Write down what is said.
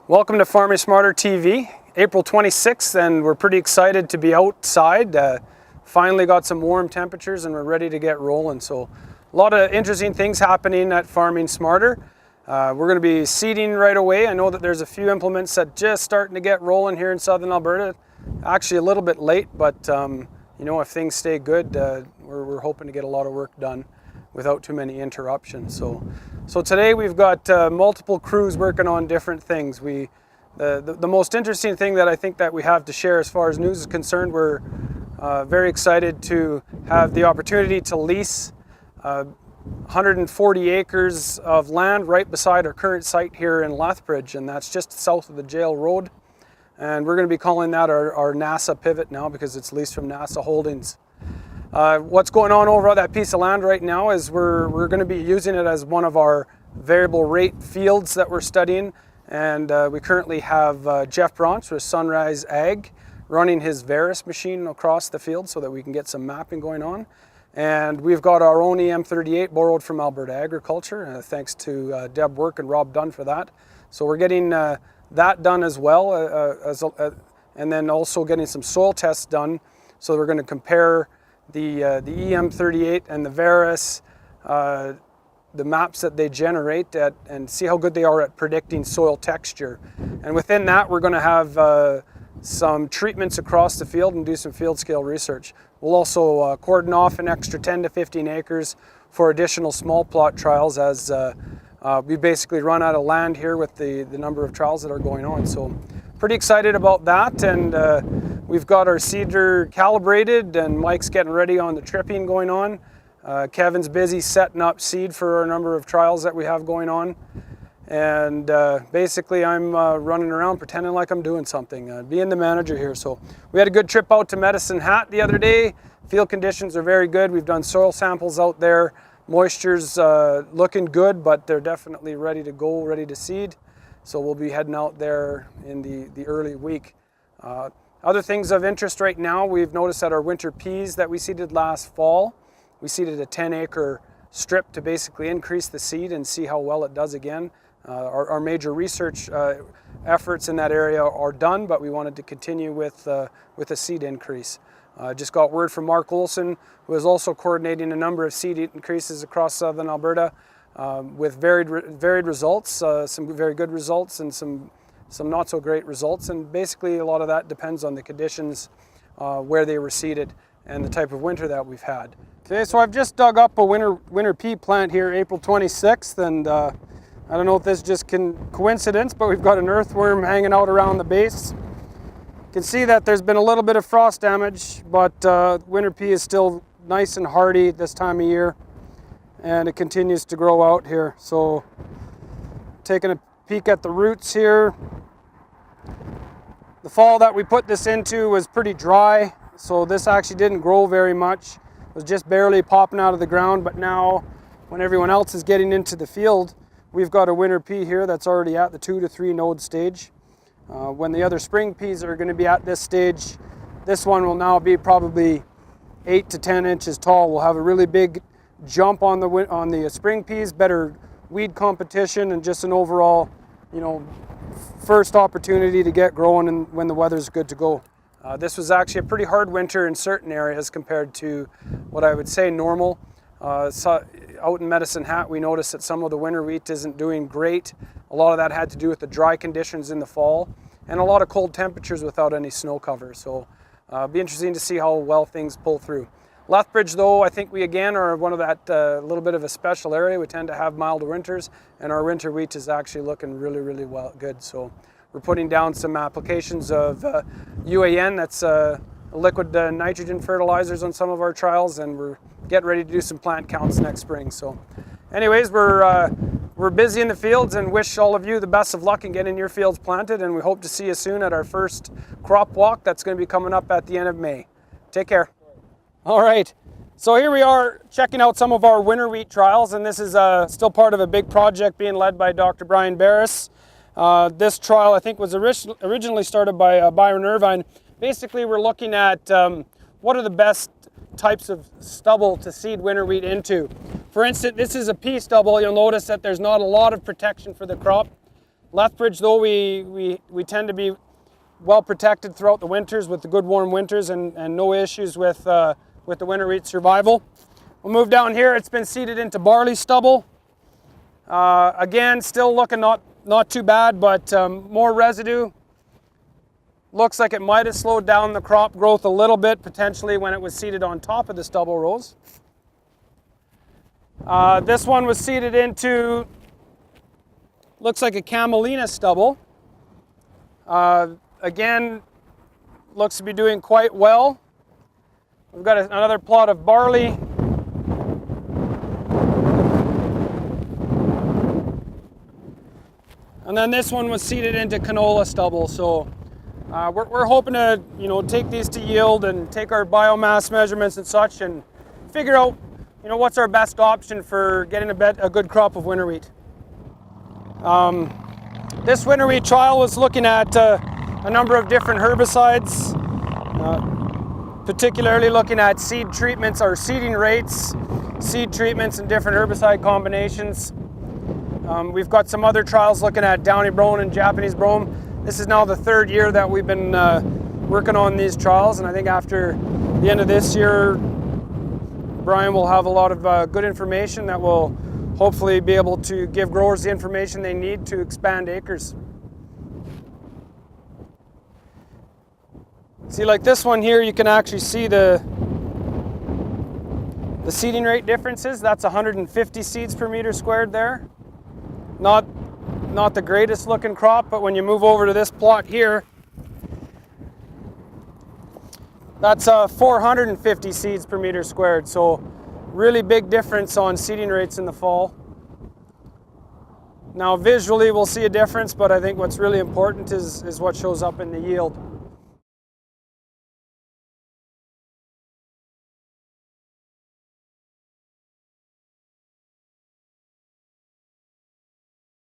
Welcome to Farming Smarter TV, April 26th, and we're pretty excited to be outside. Finally got some warm temperatures and we're ready to get rolling. So a lot of interesting things happening at Farming Smarter. We're going to be seeding right away. I know that there's a few implements that just starting to get rolling here in southern Alberta. Actually a little bit late, but you know, if things stay good, we're hoping to get a lot of work done without too many interruptions. So today we've got multiple crews working on different things. The most interesting thing that I think that we have to share as far as news is concerned, we're very excited to have the opportunity to lease 140 acres of land right beside our current site here in Lethbridge, and that's just south of the Jail Road. And we're going to be calling that our NASA pivot now because it's leased from NASA Holdings. What's going on over on that piece of land right now is we're going to be using it as one of our variable rate fields that we're studying, and we currently have Jeff Bronch with Sunrise Ag running his Varus machine across the field so that we can get some mapping going on. And we've got our own EM38 borrowed from Alberta Agriculture, thanks to Deb Work and Rob Dunn for that. So we're getting that done as well, and then also getting some soil tests done. So we're going to compare the EM38 and the Varus, the maps that they generate and see how good they are at predicting soil texture. And within that, we're going to have some treatments across the field and do some field scale research. We'll also cordon off an extra 10 to 15 acres for additional small plot trials as we basically run out of land here with the number of trials that are going on. So pretty excited about that, and we've got our seeder calibrated and Mike's getting ready on the tripping going on. Kevin's busy setting up seed for a number of trials that we have going on. And basically I'm running around pretending like I'm doing something, being the manager here. So we had a good trip out to Medicine Hat the other day. Field conditions are very good. We've done soil samples out there. Moisture's looking good, but they're definitely ready to go, ready to seed. So we'll be heading out there in the early week. Other things of interest right now, we've noticed that our winter peas that we seeded last fall, we seeded a 10-acre strip to basically increase the seed and see how well it does again. Our major research efforts in that area are done, but we wanted to continue with a seed increase. Just got word from Mark Olson, who is also coordinating a number of seed increases across southern Alberta with varied results, some very good results and some not so great results. And basically a lot of that depends on the conditions where they were seeded and the type of winter that we've had. Okay, so I've just dug up a winter pea plant here, April 26th, and I don't know if this is just coincidence, but we've got an earthworm hanging out around the base. You can see that there's been a little bit of frost damage, but winter pea is still nice and hardy this time of year, and it continues to grow out here. So taking a peek at the roots here. The fall that we put this into was pretty dry, so this actually didn't grow very much. It was just barely popping out of the ground, but now when everyone else is getting into the field, we've got a winter pea here that's already at the 2 to 3 node stage. When the other spring peas are going to be at this stage, this one will now be probably 8 to 10 inches tall. We'll have a really big jump on the spring peas, better weed competition, and just an overall, you know, first opportunity to get growing and when the weather's good to go. This was actually a pretty hard winter in certain areas compared to what I would say normal. Out in Medicine Hat, we noticed that some of the winter wheat isn't doing great. A lot of that had to do with the dry conditions in the fall and a lot of cold temperatures without any snow cover. So it'll be interesting to see how well things pull through. Lethbridge, though, I think we again are one of that little bit of a special area. We tend to have milder winters, and our winter wheat is actually looking really, really good. So we're putting down some applications of UAN, that's liquid nitrogen fertilizers on some of our trials, and we're getting ready to do some plant counts next spring. So anyways, we're busy in the fields and wish all of you the best of luck in getting your fields planted, and we hope to see you soon at our first crop walk that's going to be coming up at the end of May. Take care. All right, so here we are checking out some of our winter wheat trials, and this is still part of a big project being led by Dr. Brian Barris. This trial I think was originally started by Byron Irvine. Basically we're looking at what are the best types of stubble to seed winter wheat into. For instance, this is a pea stubble. You'll notice that there's not a lot of protection for the crop. Lethbridge, though, we tend to be well protected throughout the winters with the good warm winters and no issues with the winter wheat survival. We'll move down here. It's been seeded into barley stubble. Again, still looking not too bad, but more residue. Looks like it might have slowed down the crop growth a little bit, potentially when it was seeded on top of the stubble rows. This one was seeded into, looks like a camelina stubble. Again, looks to be doing quite well. We've got another plot of barley. And then this one was seeded into canola stubble. So we're hoping to, take these to yield and take our biomass measurements and such and figure out, what's our best option for getting a good crop of winter wheat. This winter wheat trial was looking at a number of different herbicides, particularly looking at seed treatments or seeding rates, seed treatments and different herbicide combinations. We've got some other trials looking at downy brome and Japanese brome. This is now the third year that we've been working on these trials, and I think after the end of this year, Brian will have a lot of good information that will hopefully be able to give growers the information they need to expand acres. See, like this one here, you can actually see the seeding rate differences. That's 150 seeds per meter squared there. Not the greatest looking crop, but when you move over to this plot here, that's 450 seeds per meter squared. So really big difference on seeding rates in the fall. Now visually we'll see a difference, but I think what's really important is what shows up in the yield.